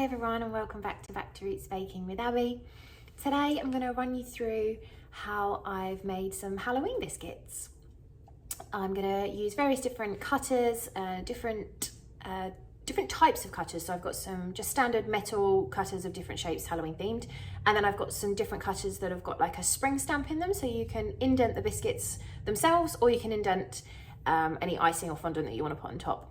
Hi everyone and welcome back to Roots Baking with Abby. Today I'm going to run you through how I've made some Halloween biscuits. I'm going to use various different cutters, different types of cutters. So I've got some just standard metal cutters of different shapes, Halloween themed, and then I've got some different cutters that have got like a spring stamp in them, so you can indent the biscuits themselves, or you can indent any icing or fondant that you want to put on top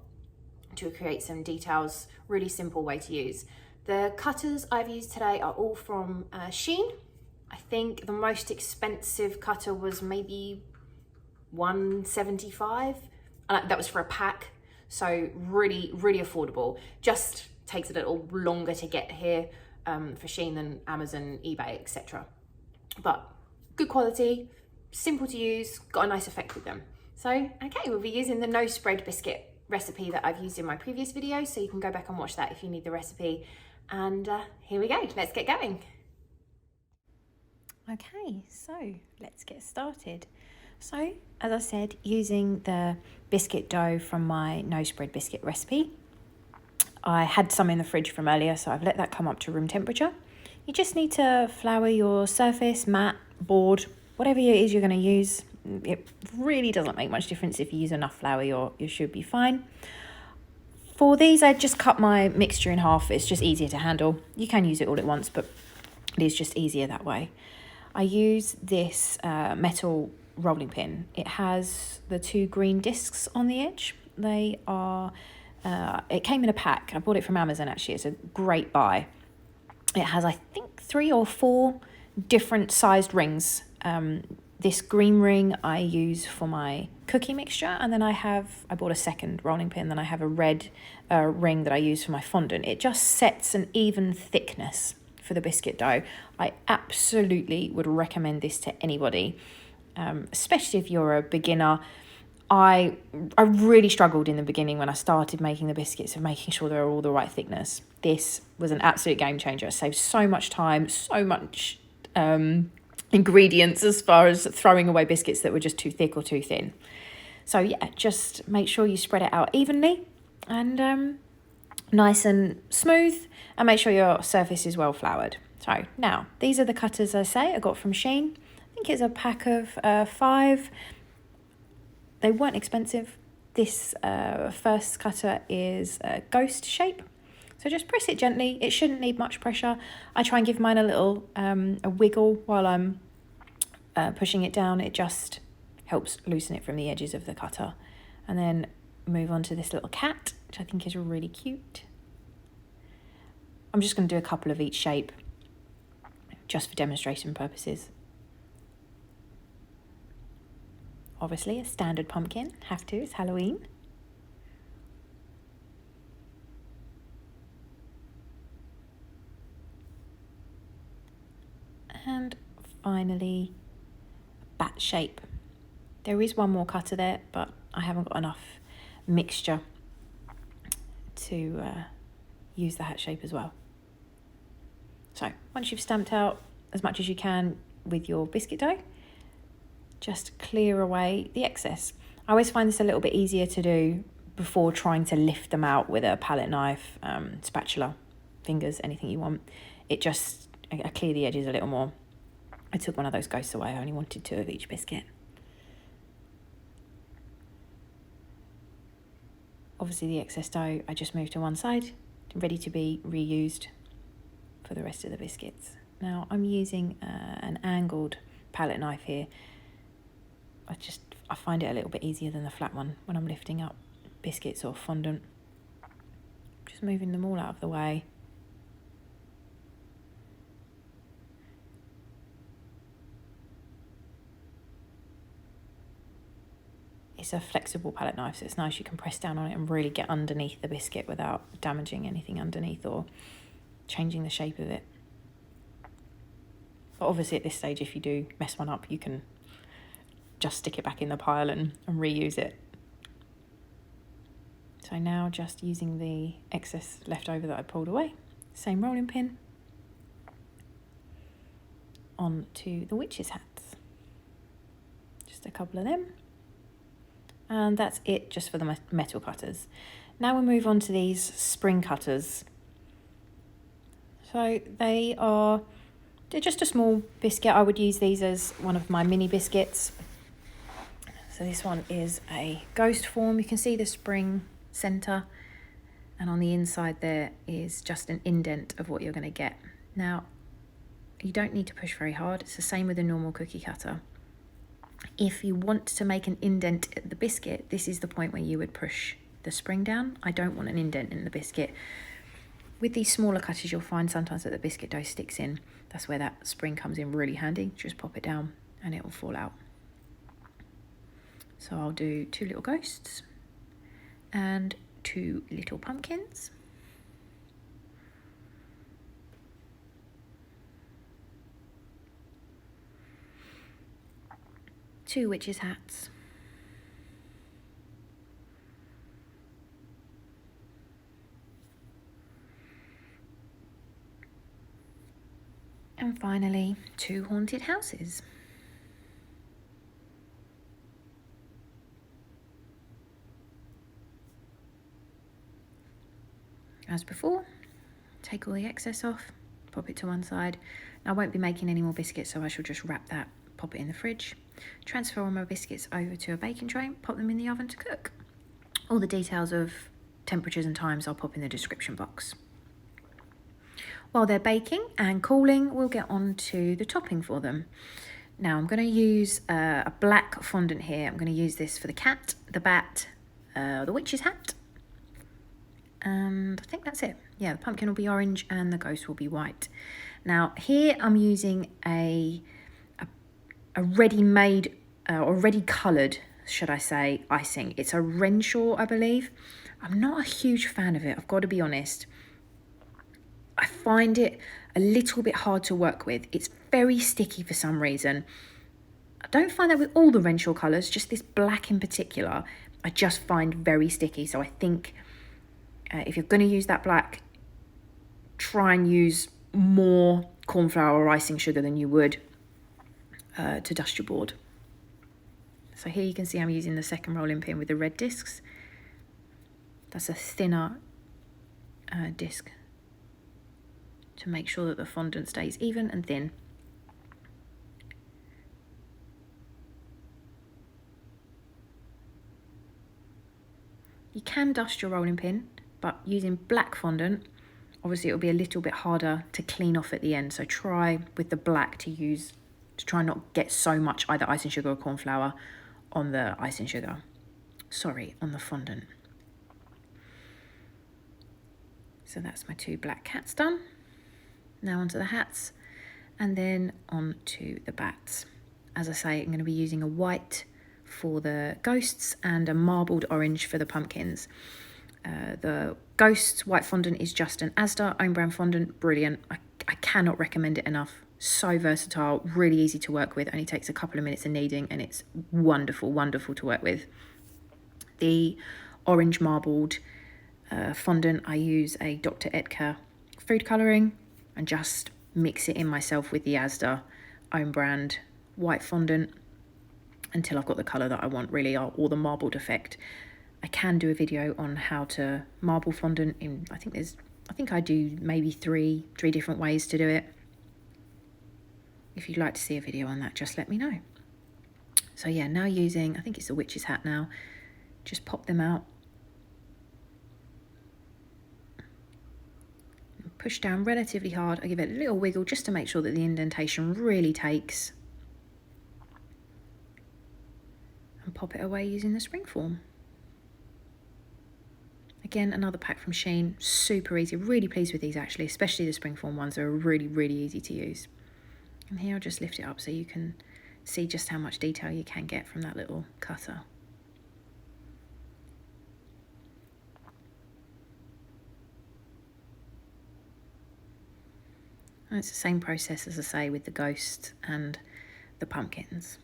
to create some details. Really simple way to use. The cutters I've used today are all from Shein. I think the most expensive cutter was maybe $175. That was for a pack, so really affordable. Just takes a little longer to get here for Shein than Amazon, eBay, etc. But good quality, simple to use, got a nice effect with them. So okay, we'll be using the no spread biscuit recipe that I've used in my previous video, so you can go back and watch that if you need the recipe. And here we go, let's get going. Okay, so let's get started. So as I said, using the biscuit dough from my no spread biscuit recipe, I had some in the fridge from earlier, so I've let that come up to room temperature. You just need to flour your surface, mat, board, whatever it is you're going to use. It really doesn't make much difference. If you use enough flour, you should be fine. For these, I just cut my mixture in half. It's just easier to handle. You can use it all at once, but it is just easier that way. I use this metal rolling pin. It has the two green discs on the edge. They are, it came in a pack. I bought it from Amazon actually. It's a great buy. It has, I think, 3 or 4 different sized rings. This green ring I use for my cookie mixture, and then I bought a second rolling pin, then I have a red ring that I use for my fondant. It just sets an even thickness for the biscuit dough. I absolutely would recommend this to anybody, especially if you're a beginner. I really struggled in the beginning when I started making the biscuits of making sure they were all the right thickness. This was an absolute game changer. It saved so much time, so much ingredients as far as throwing away biscuits that were just too thick or too thin. So yeah, just make sure you spread it out evenly and nice and smooth, and make sure your surface is well floured. So now these are the cutters I got from Shein. I think it's a pack of 5. They weren't expensive. This first cutter is a ghost shape. So just press it gently. It shouldn't need much pressure. I try and give mine a little a wiggle while I'm pushing it down. It just helps loosen it from the edges of the cutter. And then move on to this little cat, which I think is really cute. I'm just going to do a couple of each shape just for demonstration purposes. Obviously a standard pumpkin, have to, it's Halloween. And finally, a bat shape. There is one more cutter there, but I haven't got enough mixture to use the hat shape as well. So once you've stamped out as much as you can with your biscuit dough, just clear away the excess. I always find this a little bit easier to do before trying to lift them out with a palette knife, spatula, fingers, anything you want. I clear the edges a little more. I took one of those ghosts away. I only wanted 2 of each biscuit. Obviously the excess dough I just moved to one side, ready to be reused for the rest of the biscuits. Now I'm using an angled palette knife here. I find it a little bit easier than the flat one when I'm lifting up biscuits or fondant. Just moving them all out of the way. It's a flexible palette knife, so it's nice. You can press down on it and really get underneath the biscuit without damaging anything underneath or changing the shape of it. But obviously at this stage, if you do mess one up, you can just stick it back in the pile and reuse it. So now just using the excess leftover that I pulled away, same rolling pin, onto the witches' hats. Just a couple of them. And that's it just for the metal cutters. Now we'll move on to these spring cutters. So they're just a small biscuit. I would use these as one of my mini biscuits. So this one is a ghost form. You can see the spring center, and on the inside there is just an indent of what you're going to get. Now, you don't need to push very hard. It's the same with a normal cookie cutter. If you want to make an indent at the biscuit, this is the point where you would push the spring down. I don't want an indent in the biscuit. With these smaller cutters, you'll find sometimes that the biscuit dough sticks in. That's where that spring comes in really handy. Just pop it down and it will fall out. So I'll do 2 little ghosts and 2 little pumpkins. Two witches' hats. And finally, 2 haunted houses. As before, take all the excess off, pop it to one side. Now, I won't be making any more biscuits, so I shall just wrap that, pop it in the fridge, transfer all my biscuits over to a baking tray, pop them in the oven to cook. All the details of temperatures and times I'll pop in the description box. While they're baking and cooling, we'll get on to the topping for them. Now, I'm going to use a black fondant here. I'm going to use this for the cat, the bat, the witch's hat, and I think that's it. Yeah, the pumpkin will be orange and the ghost will be white. Now, here I'm using a ready-made, or ready-coloured, should I say, icing. It's a Renshaw, I believe. I'm not a huge fan of it, I've got to be honest. I find it a little bit hard to work with. It's very sticky for some reason. I don't find that with all the Renshaw colours, just this black in particular, I just find very sticky. So I think if you're going to use that black, try and use more corn flour or icing sugar than you would to dust your board. So here you can see I'm using the second rolling pin with the red discs. That's a thinner disc to make sure that the fondant stays even and thin. You can dust your rolling pin, but using black fondant, obviously it'll be a little bit harder to clean off at the end. So try with the black to try not get so much either icing sugar or corn flour on the icing sugar. Sorry, on the fondant. So that's my 2 black cats done. Now onto the hats and then onto the bats. As I say, I'm going to be using a white for the ghosts and a marbled orange for the pumpkins. The ghosts white fondant is just an Asda own brand fondant. Brilliant. I cannot recommend it enough. So versatile, really easy to work with, only takes a couple of minutes of kneading and it's wonderful, wonderful to work with. The orange marbled fondant, I use a Dr. Edgar food colouring and just mix it in myself with the Asda own brand white fondant until I've got the colour that I want, really, or the marbled effect. I can do a video on how to marble fondant in, I think I do maybe three different ways to do it. If you'd like to see a video on that, just let me know. So yeah, now using, I think it's the witch's hat now, just pop them out. Push down relatively hard. I give it a little wiggle just to make sure that the indentation really takes. And pop it away using the spring form. Again, another pack from Shein, super easy. Really pleased with these actually, especially the spring form ones. They're really, really easy to use. And here I'll just lift it up so you can see just how much detail you can get from that little cutter. And it's the same process, as I say, with the ghosts and the pumpkins.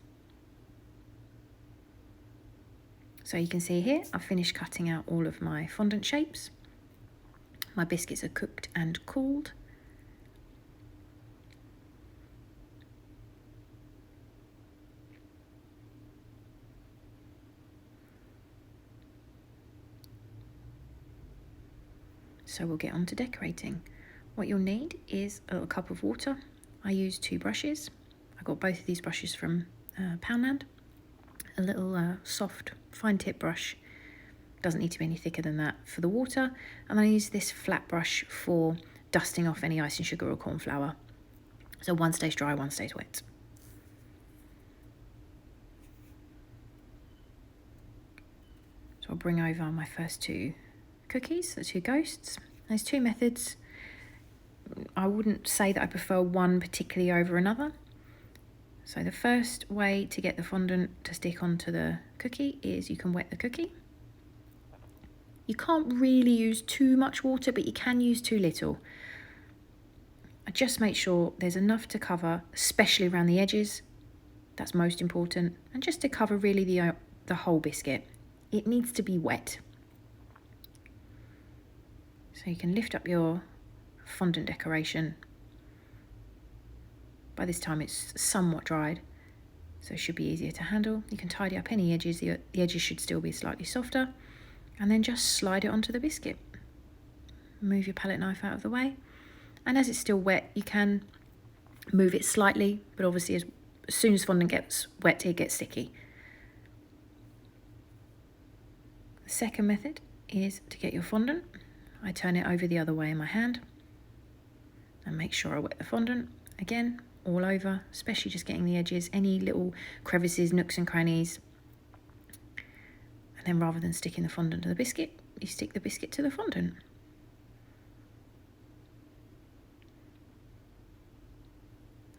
So you can see here, I've finished cutting out all of my fondant shapes. My biscuits are cooked and cooled. So we'll get on to decorating. what you'll need is a little cup of water. I use 2 brushes. I got both of these brushes from Fondant. A little soft fine tip brush, doesn't need to be any thicker than that, for the water, and I use this flat brush for dusting off any icing sugar or corn flour. So one stays dry, one stays wet. So I'll bring over my first 2 cookies, the 2 ghosts. There's 2 methods. I wouldn't say that I prefer one particularly over another. So the first way to get the fondant to stick onto the cookie is you can wet the cookie. You can't really use too much water, but you can use too little. I just make sure there's enough to cover, especially around the edges. That's most important. And just to cover really the whole biscuit. It needs to be wet. So you can lift up your fondant decoration. By this time it's somewhat dried, so it should be easier to handle. You can tidy up any edges, the edges should still be slightly softer, and then just slide it onto the biscuit. Move your palette knife out of the way, and as it's still wet you can move it slightly, but obviously as soon as fondant gets wet it gets sticky. The second method is to get your fondant. I turn it over the other way in my hand and make sure I wet the fondant. Again, all over, especially just getting the edges, any little crevices, nooks and crannies. And then rather than sticking the fondant to the biscuit, you stick the biscuit to the fondant.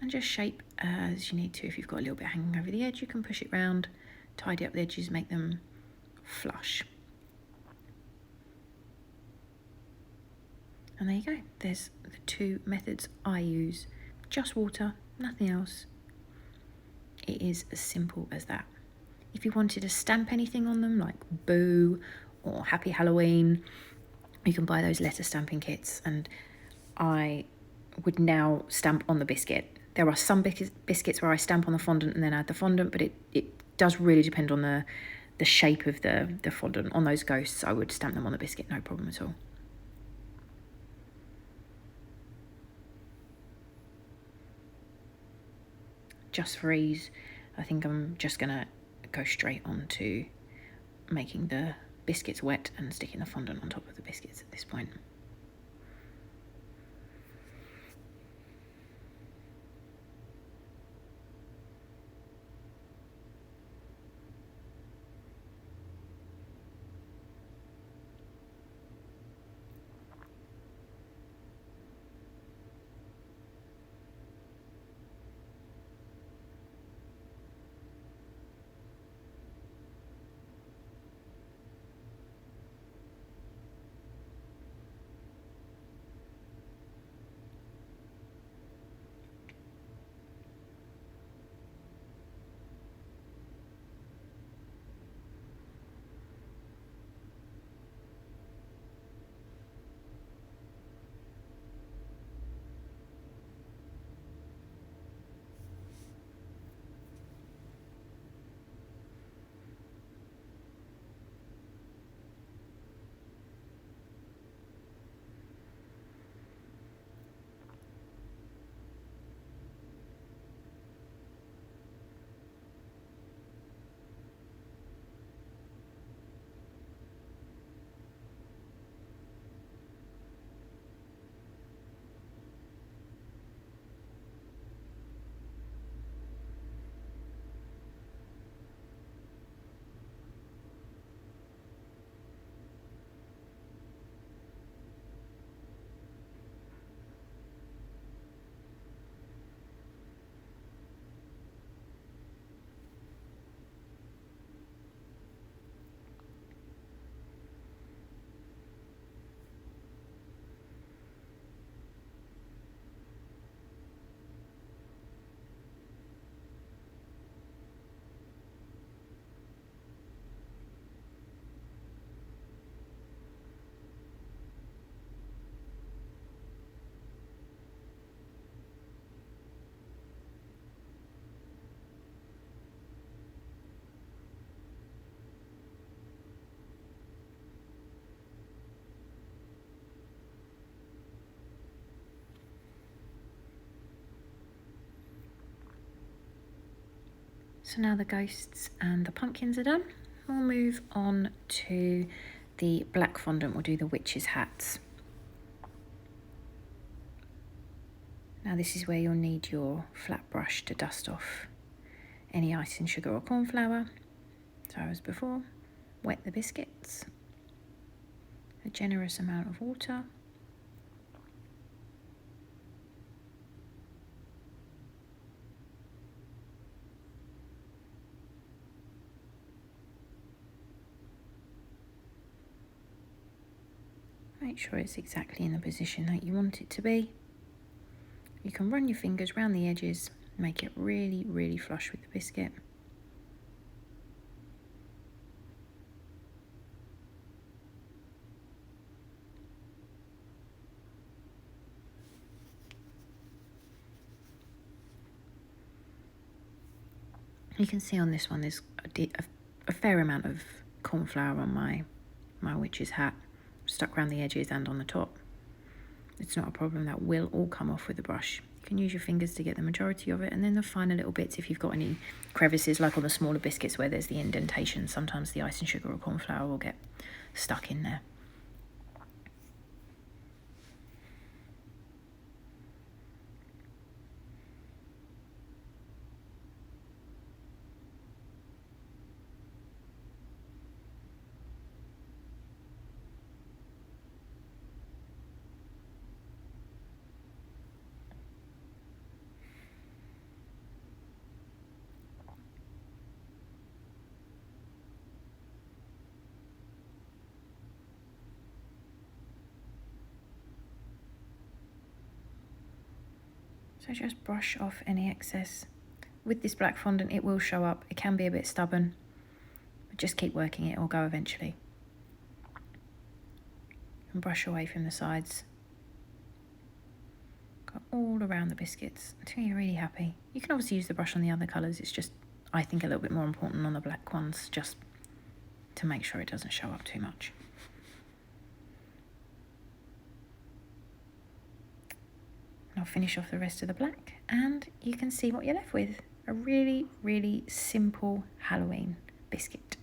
And just shape as you need to. If you've got a little bit hanging over the edge, you can push it round, tidy up the edges, make them flush. And there you go. There's the 2 methods I use. Just water, nothing else. It is as simple as that. If you wanted to stamp anything on them, like Boo or Happy Halloween, you can buy those letter stamping kits, and I would now stamp on the biscuit. There are some biscuits where I stamp on the fondant and then add the fondant, but it does really depend on the shape of the fondant. On those ghosts, I would stamp them on the biscuit, no problem at all. Just for ease, I think I'm just going to go straight on to making the biscuits wet and sticking the fondant on top of the biscuits at this point. So now the ghosts and the pumpkins are done, we'll move on to the black fondant. We'll do the witches' hats. Now this is where you'll need your flat brush to dust off any icing sugar or corn flour. So as before, wet the biscuits, a generous amount of water, make sure it's exactly in the position that you want it to be. You can run your fingers around the edges, make it really, really flush with the biscuit. You can see on this one there's a fair amount of corn flour on my witch's hat, stuck around the edges and on the top. It's not a problem, that will all come off with the brush. You can use your fingers to get the majority of it, and then the finer little bits, if you've got any crevices, like on the smaller biscuits where there's the indentation, sometimes the icing sugar or corn flour will get stuck in there. So just brush off any excess. With this black fondant, it will show up. It can be a bit stubborn, but just keep working it, it'll go eventually. And brush away from the sides. Go all around the biscuits until you're really happy. You can obviously use the brush on the other colours. It's just, I think, a little bit more important on the black ones, just to make sure it doesn't show up too much. I'll finish off the rest of the black and you can see what you're left with. A really, really simple Halloween biscuit.